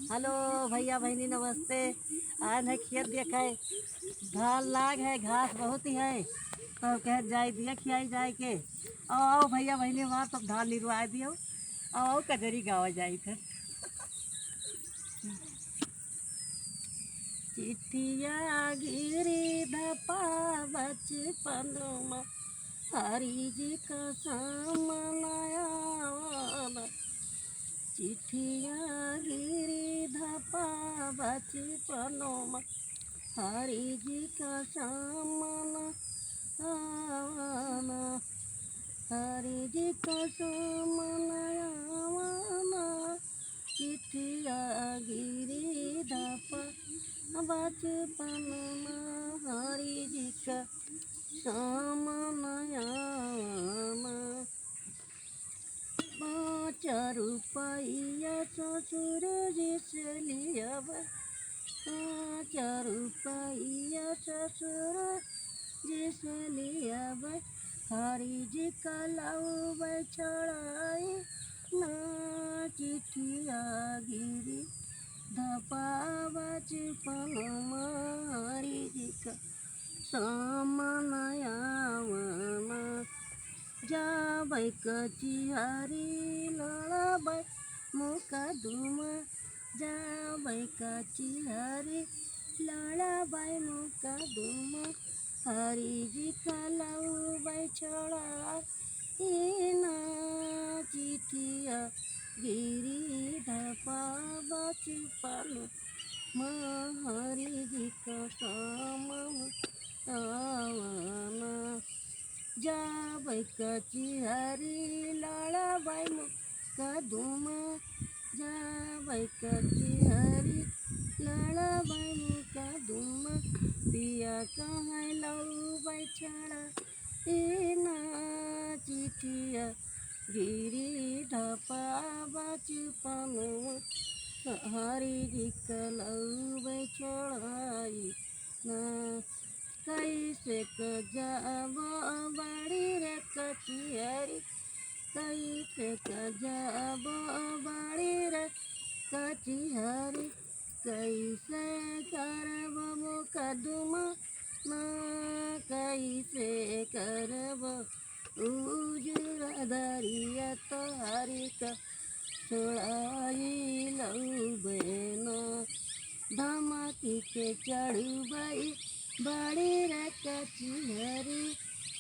Hello भैया बहनी नमस्ते। आज है खेत देखा है, धान लाग है, घास बहुत ही है। तो कह जाए दिया खियाई जाए के। आओ आओ भैया बहनी वहाँ तब धान निरवा दियो। आओ आओ कजरी गावा जाए थे। चिट्ठिया गिरी धपा बचपन में हरी जी का सामनाया। चिट्ठिया गिरी धपा बचपन में हरी जी का सामना आवाना। हरी जी का सामना आवाना। चिट्ठिया गिरी धपा बचपन में हरी जी का सामना आवाना। 5 रुपया ससुर जी से लिया, 5 रुपया ससुर जी से लिया। हरी जी का लाऊ छड़ाई ना। चिट्ठिया गिरी धपा बचपन में हरी जी का सामना आवाना। जाबै कचिहरी लड़बै मुकदमा। जाबै कचिहरी लड़बै मुकदमा। हरी जी का लौबै छड़ा ना। चिट्ठिया गिरी धपा बचपन में हरी जी का सामना आवाना। जाबै कचिहरी लड़बै मुकदमा। जाबै कचिहरी लड़बै मुकदमा। पिया कहाँ लौबै छड़ा ना। चिट्ठिया गिरी धपा बचपन में हरी जी का लौबै छड़ाई ना। कैसे कजाब बड़ी रे कचिहरी, कैसे कजाब बड़ी रे कचिहरी। कैसे करब मुकदमा ना। कैसे करब उजर दरिया तोहरी का छोड़ाई लौबे ना। धमकी के चढ़बै बड़ी रे कचिहरी,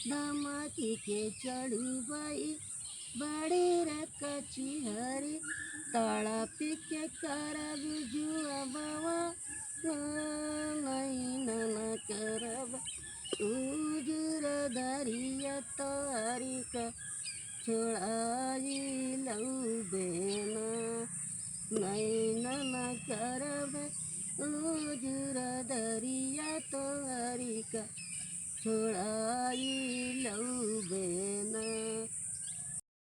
धमकी के चढ़बै बड़ी रे कचिहरी। तड़प के करब जुअबवा नहीं न करब उजर दरिया तोहरी का छोड़ाई लौबे ना। नहीं न करब उजर दरिया तोहरी का छोड़ाई लौ।